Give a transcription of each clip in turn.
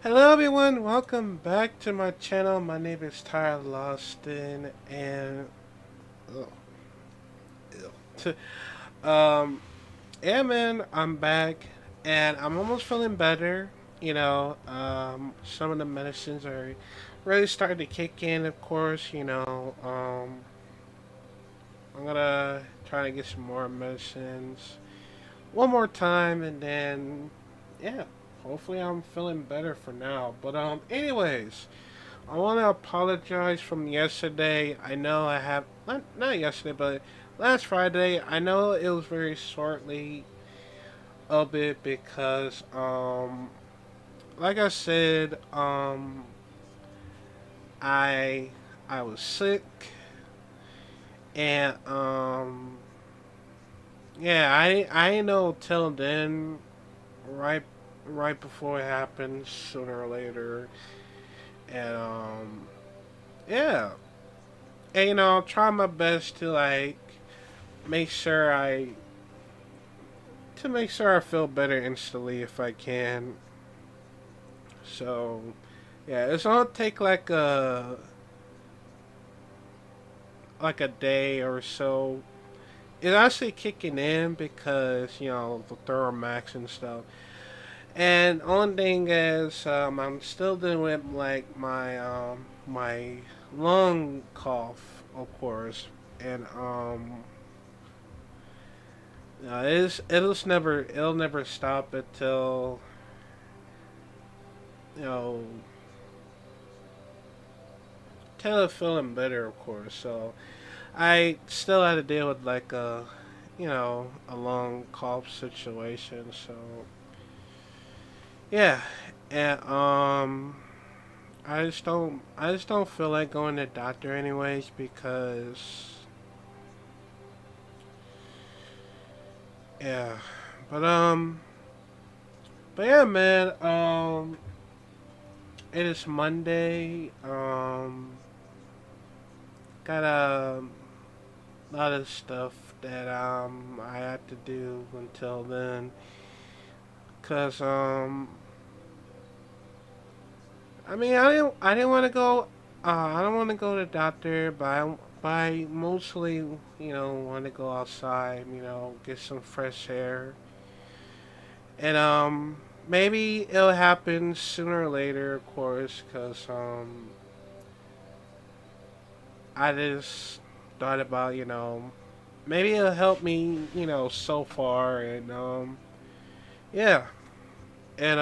Hello everyone, welcome back to my channel. My name is Tyler Loston and oh, ew. um yeah man, I'm back and I'm almost feeling better. Some of the medicines are really starting to kick in, of course, I'm gonna try to get some more medicines one more time and then yeah, hopefully I'm feeling better for now. But anyways, I want to apologize from yesterday. I know I have not yesterday, but last Friday. I know it was very shortly a bit because like I said, I I was sick and yeah, I didn't know till then right right before it happened sooner or later and yeah, and I'll try my best to like make sure I feel better instantly if I can. So yeah, it's gonna take like a day or so. It's actually kicking in because the Thoromax and stuff. And only thing is, I'm still dealing with like my lung cough, of course, and it'll never stop until you know Taylor feeling better, of course. So I still had to deal with like a long cough situation. So yeah, and I just don't feel like going to the doctor anyways because yeah, but but yeah, man. It is Monday. Got a lot of stuff that I had to do until then. Cause I didn't want to go. I don't want to go to the doctor, but I mostly want to go outside. Get some fresh air, and maybe it'll happen sooner or later, of course. Cause I just thought about maybe it'll help me so far, and yeah, and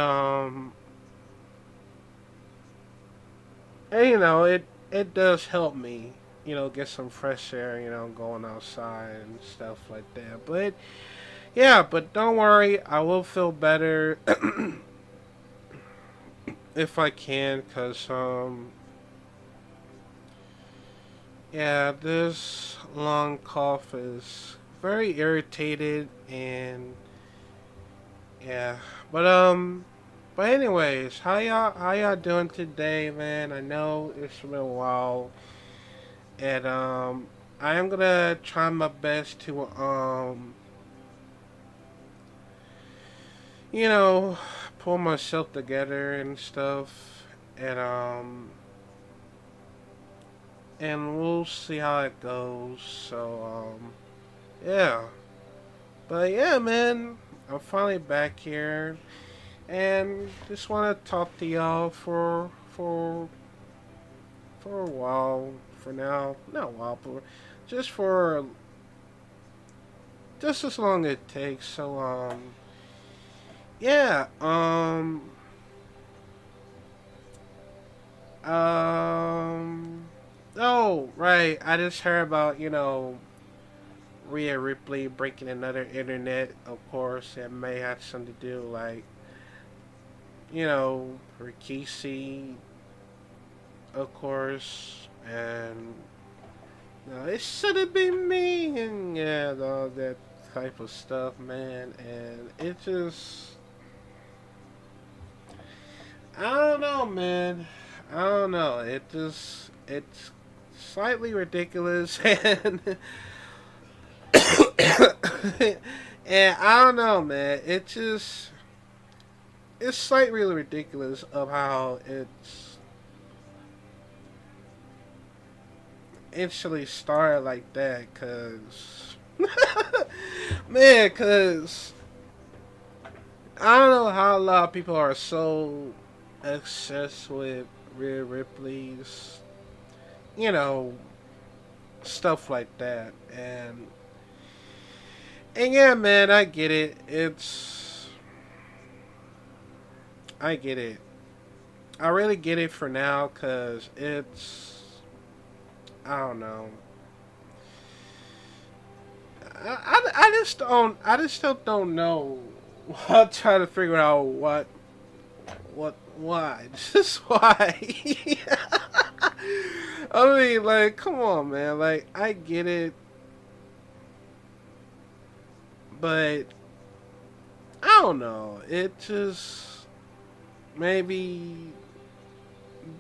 and it does help me, get some fresh air, going outside and stuff like that. But yeah, but don't worry, I will feel better if I can, cause yeah, this long cough is very irritated and yeah, but but anyways, how y'all doing today, man? I know it's been a while, and I am gonna try my best to you know pull myself together and stuff, and and we'll see how it goes. So yeah, but yeah, man, I'm finally back here, and just want to talk to y'all for a while. For now, not a while, but just for just as long as it takes. So yeah, um, oh right, I just heard about Rhea Ripley breaking another internet. Of course, it may have something to do like Rikishi, of course, and it should have been me, and yeah, all that type of stuff, man. And it just, I don't know, man. I don't know. It's slightly ridiculous, and and I don't know, man. It just, it's slightly ridiculous of how it's instantly started like that. Cause man, cause I don't know how a lot of people are so obsessed with Rhea Ripley's, you know, stuff like that, and yeah, man, I get it. I get it. I really get it for now, cause I don't know. I just don't. I just still don't know. I'm trying to figure out why. Just why. I mean, like, come on, man. Like, I get it, but I don't know. It just maybe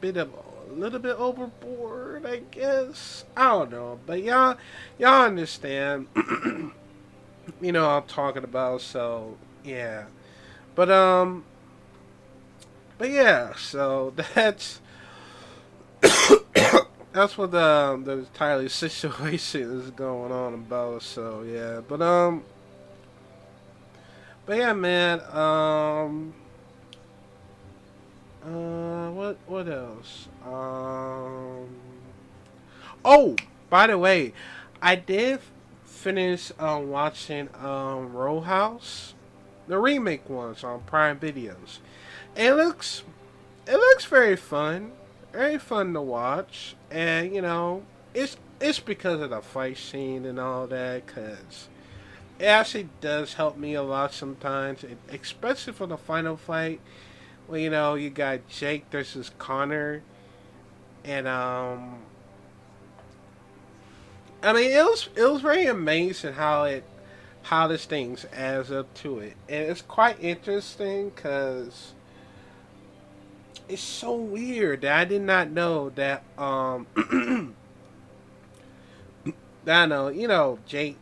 bit of a little bit overboard, I guess. I don't know, but y'all understand. You know what I'm talking about. So yeah, but but yeah. So that's what the entirely situation is going on about. So yeah, but yeah, man. What else? Oh, by the way, I did finish watching Row House, the remake ones on Prime Videos. It looks very fun to watch, and you know it's because of the fight scene and all that, cause it actually does help me a lot sometimes, especially for the final fight. Well, you know, you got Jake versus Connor, and I mean, it was very amazing how this things adds up to it, and it's quite interesting because it's so weird that I did not know that that I know Jake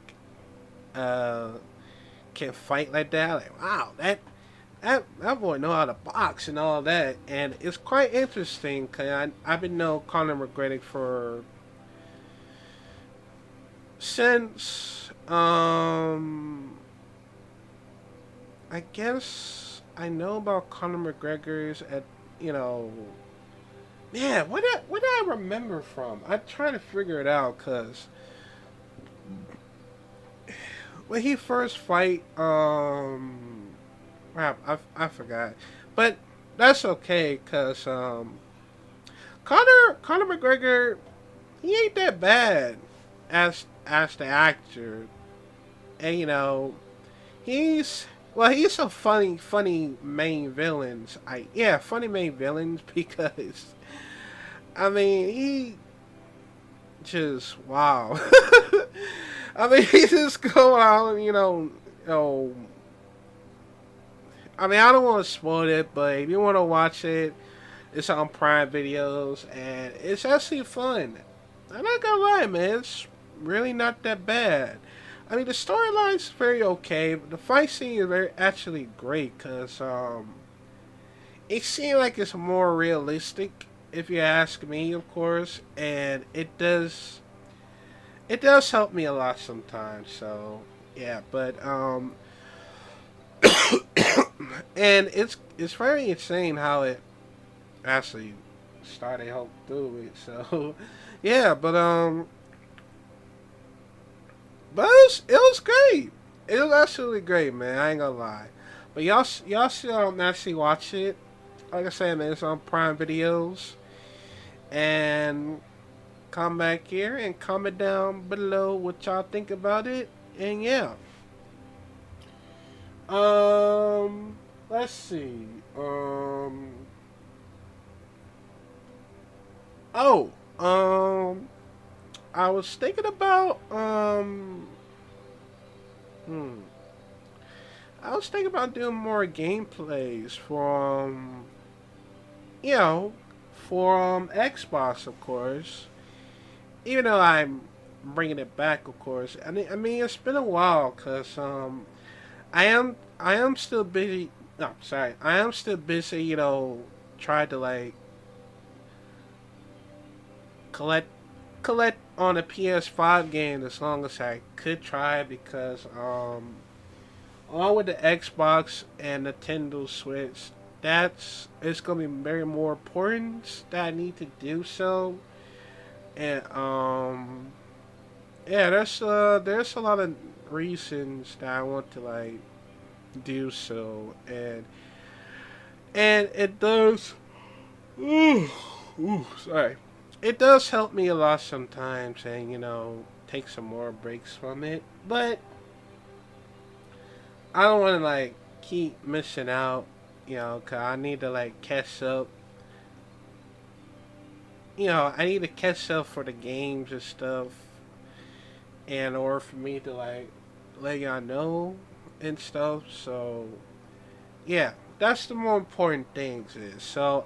uh can fight like that. Like, wow, that boy know how to box and all that, and it's quite interesting because I've been know Conor McGregor for since I guess I know about Conor McGregor's at you know yeah what did I remember from? I'm trying to figure it out because when he first fight crap, I forgot, but that's okay because Conor McGregor, he ain't that bad as the actor, and you know he's a funny main villains. Funny main villains because I mean he just wow. I mean he just go out, I mean I don't want to spoil it, but if you want to watch it, it's on Prime Videos and it's actually fun. I'm not gonna lie, man, it's really not that bad. I mean, the storyline's very okay, but the fight scene is very actually great because it seems like it's more realistic, if you ask me, of course, and it does help me a lot sometimes. So yeah, but and it's very insane how it actually started help through it. So yeah, but it was great. It was absolutely great, man. I ain't gonna lie. But y'all should actually watch it. Like I said, man, it's on Prime Videos. And come back here and comment down below what y'all think about it. And yeah, let's see. Oh, I was thinking about hmm. I was thinking about doing more gameplays from, you know, for Xbox, of course. Even though I'm bringing it back, of course. I mean, it's been a while, cause I am still busy. No, sorry. I am still busy, you know, trying to like collect on a PS5 game as long as I could try because along with the Xbox and Nintendo Switch, that's it's gonna be very more important that I need to do so. And yeah, there's a lot of reasons that I want to like do so, and it does. Ooh, sorry. It does help me a lot sometimes, and you know, take some more breaks from it. But I don't want to like keep missing out, you know, cause I need to like catch up. You know, I need to catch up for the games and stuff, in order for me to like let y'all know and stuff. So yeah, that's the more important things is. So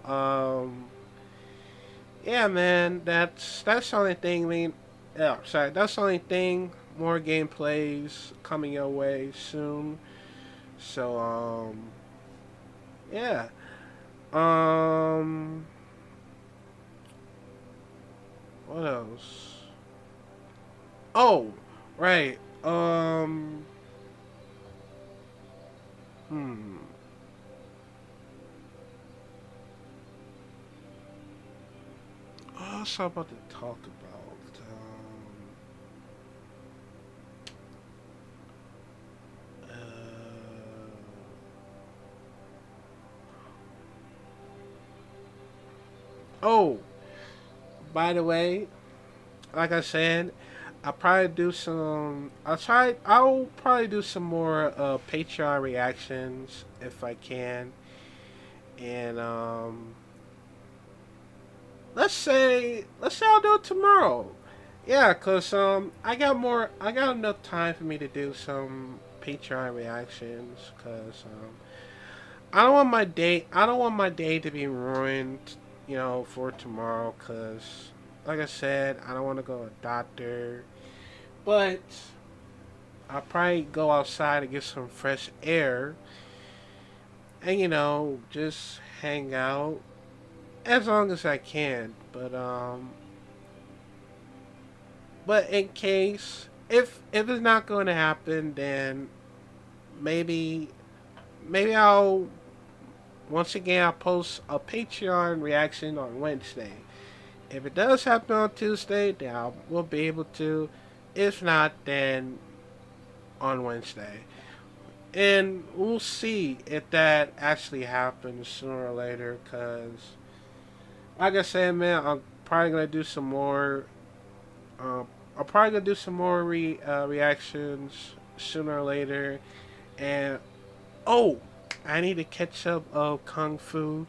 yeah, man, that's the only thing. I mean, yeah, sorry, that's the only thing. More gameplays coming your way soon. So yeah. Um, what else? Oh, right. Hmm. What's I about to talk about? Uh, oh, by the way, like I said, I'll probably do some. I'll probably do some more Patreon reactions if I can, and let's say I'll do it tomorrow. Yeah, cause I got enough time for me to do some Patreon reactions. Cause I don't want my day to be ruined, you know, for tomorrow. Cause like I said, I don't want to go to a doctor, but I'll probably go outside to get some fresh air, and you know, just hang out as long as I can. But in case if it's not going to happen, then maybe I'll once again I'll post a Patreon reaction on Wednesday. If it does happen on Tuesday, then we'll be able to. If not, then on Wednesday. And we'll see if that actually happens sooner or later. Cause, like I said, man, I'm probably gonna do some more. Um, I'm probably gonna do some more reactions sooner or later. And oh, I need to catch up of Kung Fu.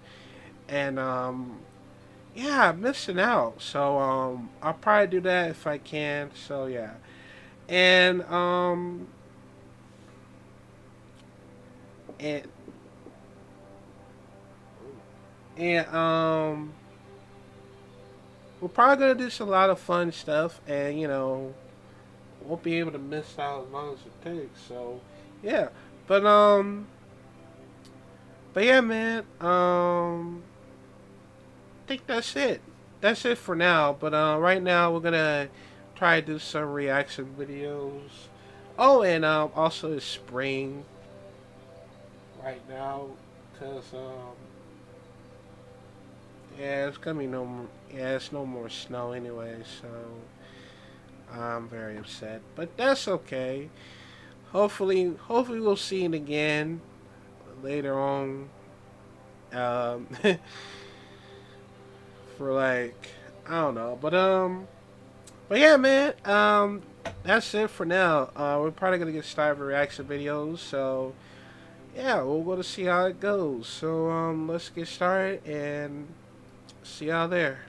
And yeah, I'm missing out. So I'll probably do that if I can. So yeah, and and and we're probably gonna do some, a lot of fun stuff, and you know, won't be able to miss out as long as it takes. So, yeah, but yeah, man. I think that's it. That's it for now. But right now we're gonna try to do some reaction videos. Oh, and also it's spring right now, cause yeah, it's gonna be no more. Yeah, it's no more snow anyway, so I'm very upset. But that's okay. Hopefully we'll see it again later on. Um, for like I don't know, but yeah, man. That's it for now. We're probably gonna get started with reaction videos, so yeah, we'll go to see how it goes. So let's get started and see y'all there.